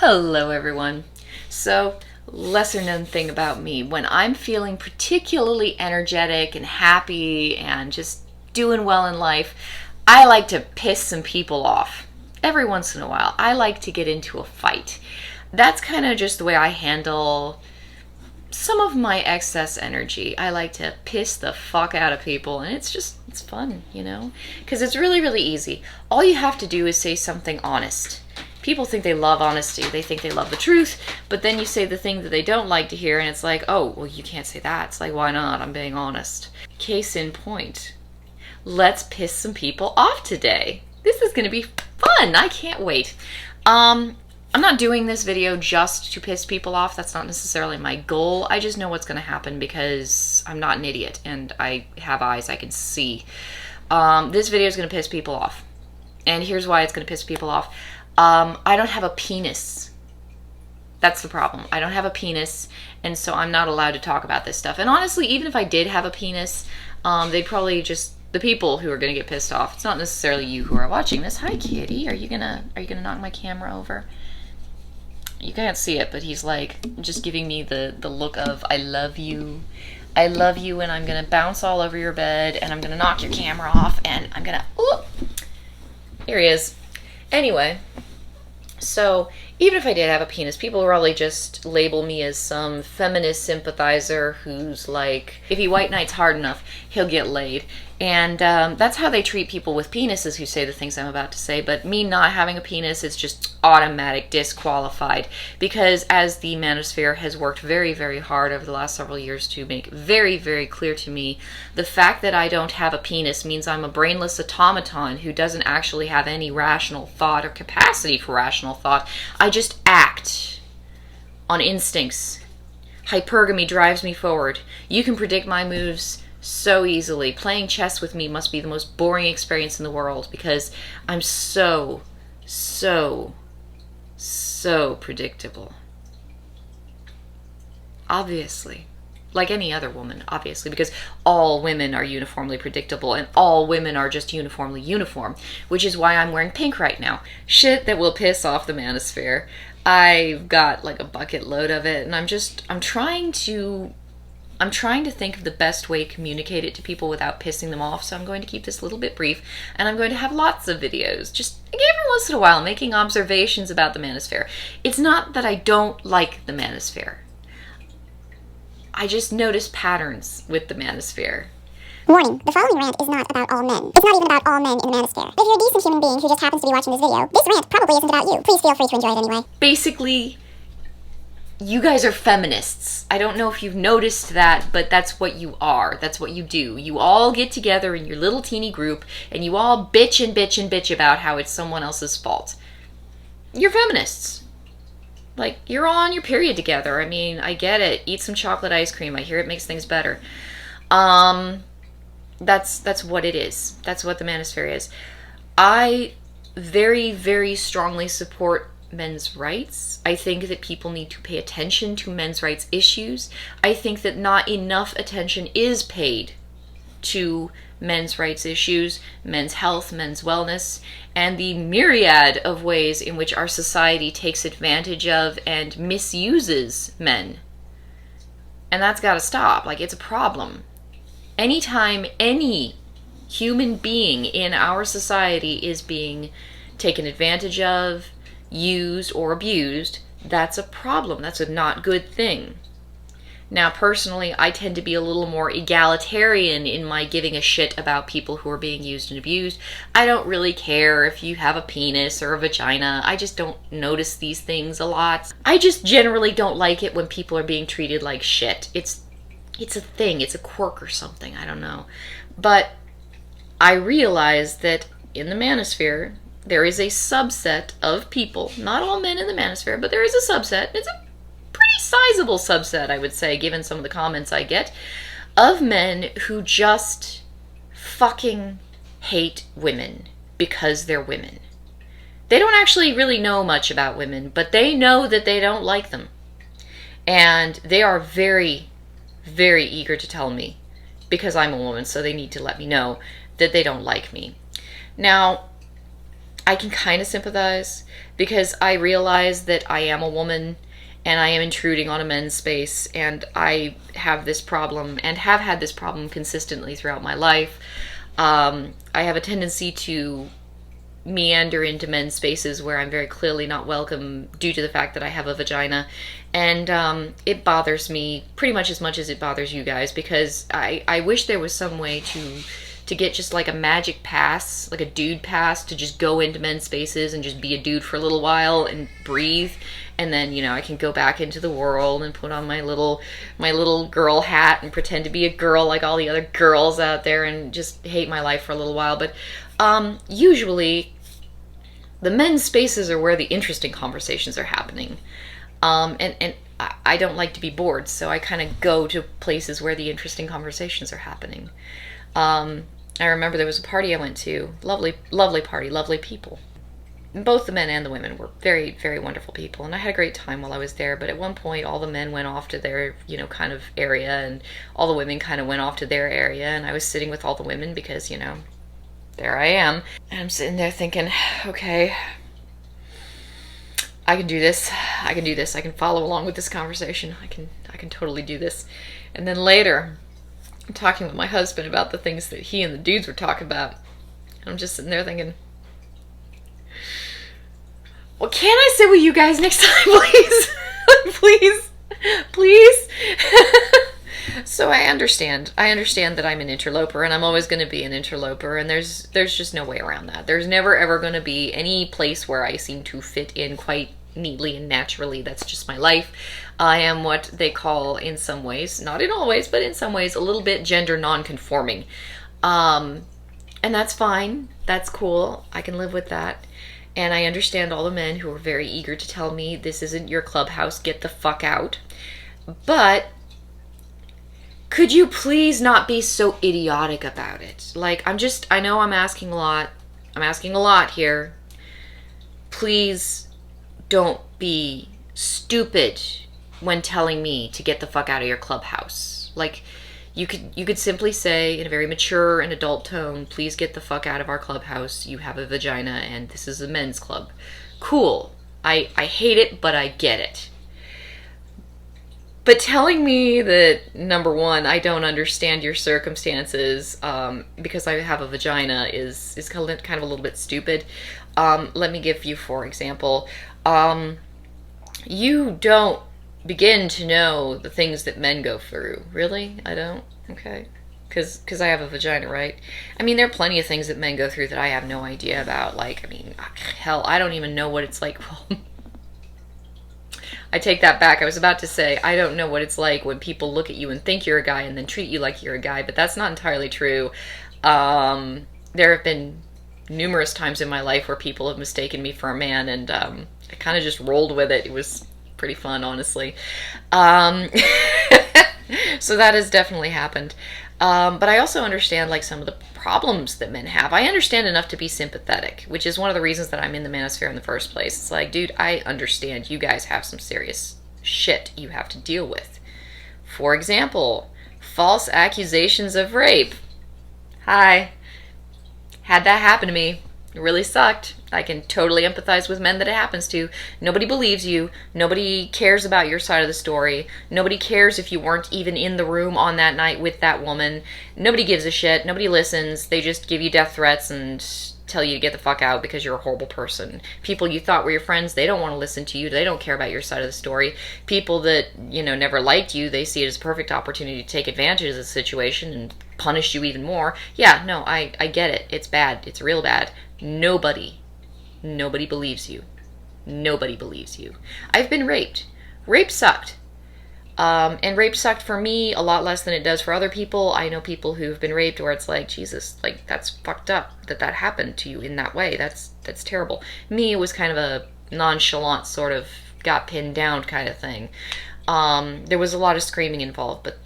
Hello everyone. So, lesser known thing about me, when I'm feeling particularly energetic and happy and just doing well in life, I like to piss some people off. Every once in a while, I like to get into a fight. That's kind of just the way I handle some of my excess energy. I like to piss the fuck out of people, and it's fun, Because it's really, really easy. All you have to do is say something honest. People think they love honesty. They think they love the truth, but then you say the thing that they don't like to hear, and it's like, oh, well, you can't say that. It's like, why not? I'm being honest. Case in point. Let's piss some people off today. This is going to be fun. I can't wait. I'm not doing this video just to piss people off. That's not necessarily my goal. I just know what's going to happen because I'm not an idiot and I have eyes I can see. This video is going to piss people off. And here's why it's going to piss people off. I don't have a penis. That's the problem. I don't have a penis, and so I'm not allowed to talk about this stuff. And honestly, even if I did have a penis, they'd probably just, the people who are gonna get pissed off, it's not necessarily you who are watching this. Hi kitty, are you gonna knock my camera over? You can't see it, but he's like just giving me the look of I love you. I love you, and I'm gonna bounce all over your bed, and I'm gonna knock your camera off, and I'm gonna, ooh, here he is. Anyway, so even if I did have a penis, people would probably just label me as some feminist sympathizer who's like, if he white knights hard enough, he'll get laid. And that's how they treat people with penises who say the things I'm about to say. But me not having a penis is just automatic disqualified. Because as the Manosphere has worked very, very hard over the last several years to make very, very clear to me, the fact that I don't have a penis means I'm a brainless automaton who doesn't actually have any rational thought or capacity for rational thought. I just act on instincts. Hypergamy drives me forward. You can predict my moves so easily. Playing chess with me must be the most boring experience in the world because I'm so predictable. Obviously. Like any other woman, obviously, because all women are uniformly predictable and all women are just uniformly uniform, which is why I'm wearing pink right now. Shit that will piss off the Manosphere. I've got like a bucket load of it, and I'm trying to think of the best way to communicate it to people without pissing them off, so I'm going to keep this a little bit brief, and I'm going to have lots of videos, just every once in a while, making observations about the Manosphere. It's not that I don't like the Manosphere. I just notice patterns with the Manosphere. Warning, the following rant is not about all men. It's not even about all men in the Manosphere. If you're a decent human being who just happens to be watching this video, this rant probably isn't about you. Please feel free to enjoy it anyway. Basically, you guys are feminists. I don't know if you've noticed that, but that's what you are. That's what you do. You all get together in your little teeny group, and you all bitch and bitch and bitch about how it's someone else's fault. You're feminists. Like, you're all on your period together. I mean, I get it. Eat some chocolate ice cream. I hear it makes things better. That's what it is. That's what the Manosphere is. I very, very strongly support men's rights. I think that people need to pay attention to men's rights issues. I think that not enough attention is paid to men's rights issues, men's health, men's wellness, and the myriad of ways in which our society takes advantage of and misuses men. And that's got to stop. Like, it's a problem. Anytime any human being in our society is being taken advantage of, used, or abused, that's a problem. That's a not good thing. Now, personally, I tend to be a little more egalitarian in my giving a shit about people who are being used and abused. I don't really care if you have a penis or a vagina. I just don't notice these things a lot. I just generally don't like it when people are being treated like shit. It's a thing. It's a quirk or something. I don't know. But I realize that in the Manosphere, there is a subset of people, not all men in the Manosphere, but there is a subset. It's a pretty sizable subset, I would say, given some of the comments I get, of men who just fucking hate women because they're women. They don't actually really know much about women, but they know that they don't like them. And they are very, very eager to tell me, because I'm a woman, so they need to let me know that they don't like me. Now, I can kind of sympathize because I realize that I am a woman and I am intruding on a men's space, and I have this problem and have had this problem consistently throughout my life. I have a tendency to meander into men's spaces where I'm very clearly not welcome due to the fact that I have a vagina. And it bothers me pretty much as it bothers you guys, because I wish there was some way to get just like a magic pass, like a dude pass, to just go into men's spaces and just be a dude for a little while and breathe. And then, I can go back into the world and put on my little girl hat and pretend to be a girl like all the other girls out there and just hate my life for a little while. But usually the men's spaces are where the interesting conversations are happening. And I don't like to be bored, so I kind of go to places where the interesting conversations are happening. I remember there was a party I went to. Lovely, lovely party, lovely people. Both the men and the women were very, very wonderful people, and I had a great time while I was there. But at one point, all the men went off to their, kind of area, and all the women kind of went off to their area, and I was sitting with all the women because, there I am. And I'm sitting there thinking, okay, I can do this. I can do this. I can follow along with this conversation. I can totally do this. And then later, I'm talking with my husband about the things that he and the dudes were talking about. And I'm just sitting there thinking, well, can I sit with you guys next time, please? Please? Please? So I understand. I understand that I'm an interloper, and I'm always going to be an interloper, and there's just no way around that. There's never ever going to be any place where I seem to fit in quite neatly and naturally. That's just my life. I am what they call, in some ways, not in all ways, but in some ways, a little bit gender non-conforming. And that's fine. That's cool. I can live with that. And I understand all the men who are very eager to tell me, this isn't your clubhouse, get the fuck out. But could you please not be so idiotic about it? Like, I know I'm asking a lot. I'm asking a lot here. Please don't be stupid when telling me to get the fuck out of your clubhouse. Like, you could simply say in a very mature and adult tone, please get the fuck out of our clubhouse. You have a vagina and this is a men's club. Cool. I hate it, but I get it. But telling me that, number one, I don't understand your circumstances because I have a vagina is kind of a little bit stupid. Let me give you, for example, you don't begin to know the things that men go through. Really? I don't? Okay. Because I have a vagina, right? I mean, there are plenty of things that men go through that I have no idea about. Like, hell, I don't even know what it's like. Well, I take that back. I was about to say, I don't know what it's like when people look at you and think you're a guy and then treat you like you're a guy, but that's not entirely true. There have been numerous times in my life where people have mistaken me for a man, and I kind of just rolled with it. It was pretty fun, honestly. So that has definitely happened. But I also understand like some of the problems that men have. I understand enough to be sympathetic, which is one of the reasons that I'm in the Manosphere in the first place. It's like, dude, I understand you guys have some serious shit you have to deal with. For example, false accusations of rape. Hi. Had that happen to me. It really sucked. I can totally empathize with men that it happens to. Nobody believes you. Nobody cares about your side of the story. Nobody cares if you weren't even in the room on that night with that woman. Nobody gives a shit. Nobody listens. They just give you death threats and tell you to get the fuck out because you're a horrible person. People you thought were your friends, they don't want to listen to you. They don't care about your side of the story. People that, never liked you, they see it as a perfect opportunity to take advantage of the situation and punish you even more. Yeah, no, I get it. It's bad. It's real bad. Nobody believes you. Nobody believes you. I've been raped. Rape sucked. And rape sucked for me a lot less than it does for other people. I know people who've been raped where it's like, Jesus, like, that's fucked up that happened to you in that way. That's terrible. Me, it was kind of a nonchalant sort of got pinned down kind of thing. There was a lot of screaming involved, but,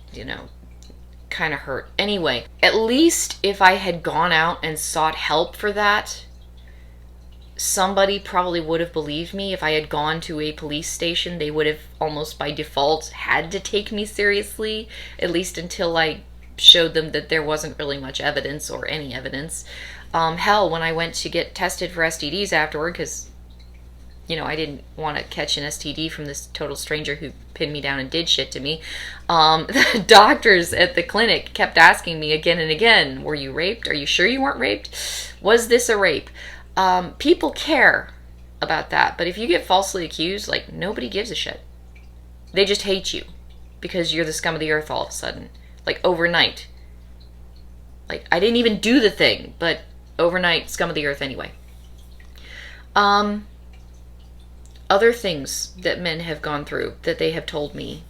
kind of hurt. Anyway, at least if I had gone out and sought help for that, somebody probably would have believed me. If I had gone to a police station, they would have almost by default had to take me seriously, at least until I showed them that there wasn't really much evidence or any evidence. Hell, when I went to get tested for STDs afterward, because I didn't want to catch an STD from this total stranger who pinned me down and did shit to me. The doctors at the clinic kept asking me again and again, were you raped? Are you sure you weren't raped? Was this a rape? People care about that, but if you get falsely accused, like, nobody gives a shit. They just hate you because you're the scum of the earth all of a sudden. Like, overnight. Like, I didn't even do the thing, but overnight, scum of the earth anyway. Other things that men have gone through that they have told me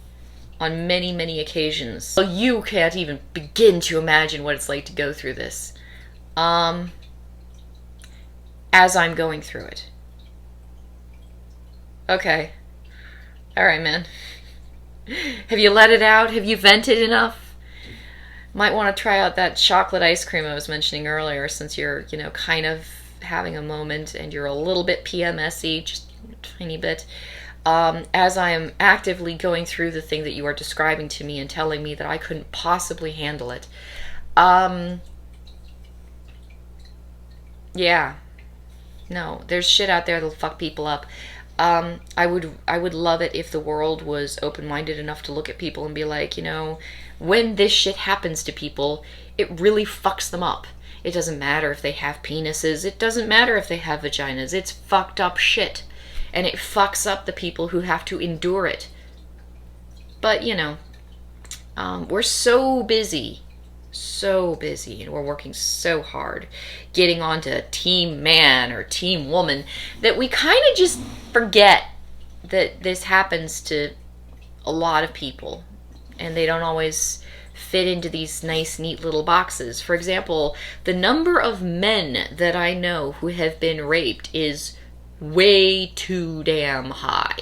on many, many occasions. Well, you can't even begin to imagine what it's like to go through this. As I'm going through it. Okay. Alright, man. Have you let it out? Have you vented enough? Might want to try out that chocolate ice cream I was mentioning earlier, since you're, kind of having a moment and you're a little bit PMSy, just a tiny bit. As I am actively going through the thing that you are describing to me and telling me that I couldn't possibly handle it. Yeah. No, there's shit out there that'll fuck people up. I would love it if the world was open-minded enough to look at people and be like, when this shit happens to people, it really fucks them up. It doesn't matter if they have penises. It doesn't matter if they have vaginas. It's fucked up shit. And it fucks up the people who have to endure it. But, we're so busy, and we're working so hard getting onto team man or team woman that we kind of just forget that this happens to a lot of people, and they don't always fit into these nice, neat little boxes. For example, the number of men that I know who have been raped is way too damn high.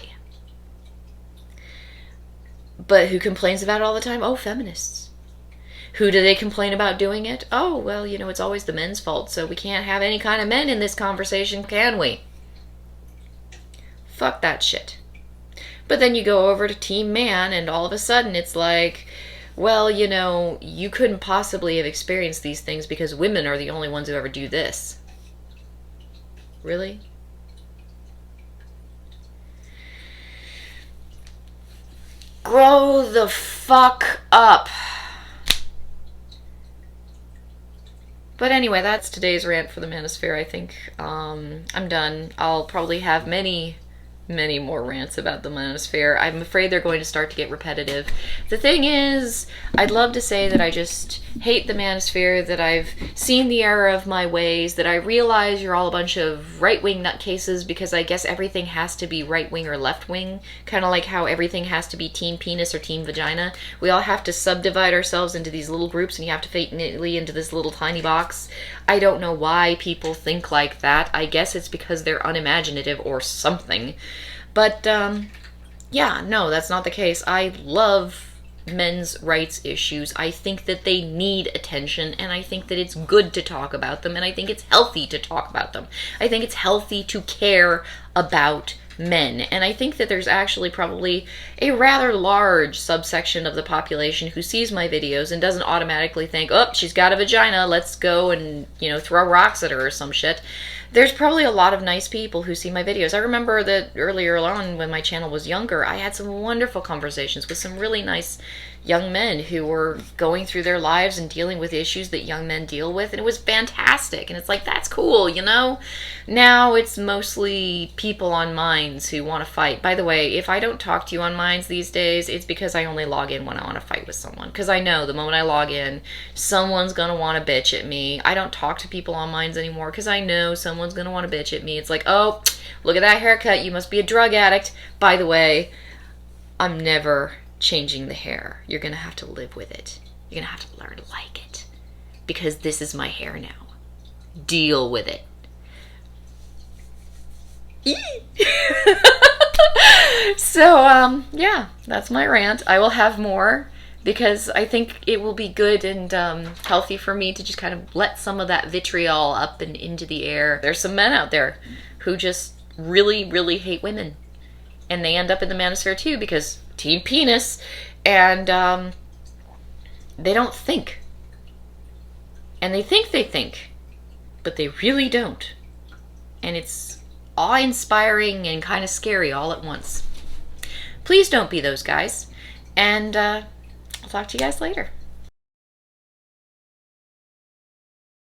But who complains about it all the time? Oh, feminists. Who do they complain about doing it? Oh, well, it's always the men's fault, so we can't have any kind of men in this conversation, can we? Fuck that shit. But then you go over to Team Man, and all of a sudden it's like, well, you couldn't possibly have experienced these things because women are the only ones who ever do this. Really? Grow the fuck up. But anyway, that's today's rant for the Manosphere, I think. I'm done. I'll probably have many, many more rants about the Manosphere. I'm afraid they're going to start to get repetitive. The thing is, I'd love to say that I just hate the Manosphere, that I've seen the error of my ways, that I realize you're all a bunch of right-wing nutcases because I guess everything has to be right-wing or left-wing, kind of like how everything has to be team penis or team vagina. We all have to subdivide ourselves into these little groups, and you have to fit neatly into this little tiny box. I don't know why people think like that. I guess it's because they're unimaginative or something. But, yeah, no, that's not the case. I love men's rights issues. I think that they need attention, and I think that it's good to talk about them, and I think it's healthy to talk about them. I think it's healthy to care about men, and I think that there's actually probably a rather large subsection of the population who sees my videos and doesn't automatically think, oh, she's got a vagina, let's go and, throw rocks at her or some shit. There's probably a lot of nice people who see my videos. I remember that earlier on when my channel was younger, I had some wonderful conversations with some really nice young men who were going through their lives and dealing with issues that young men deal with, and it was fantastic. And it's like, that's cool, Now it's mostly people on Minds who want to fight. By the way, if I don't talk to you on Minds these days, it's because I only log in when I want to fight with someone. Because I know the moment I log in, someone's going to want to bitch at me. I don't talk to people on Minds anymore because I know someone's going to want to bitch at me. It's like, oh, look at that haircut, you must be a drug addict. By the way, I'm never changing the hair. You're gonna have to live with it. You're gonna have to learn to like it, because this is my hair now. Deal with it. So yeah, that's my rant. I will have more because I think it will be good and healthy for me to just kind of let some of that vitriol up and into the air. There's some men out there who just really, really hate women, and they end up in the Manosphere too because team penis, and they don't think. And they think, but they really don't. And it's awe-inspiring and kind of scary all at once. Please don't be those guys, and I'll talk to you guys later.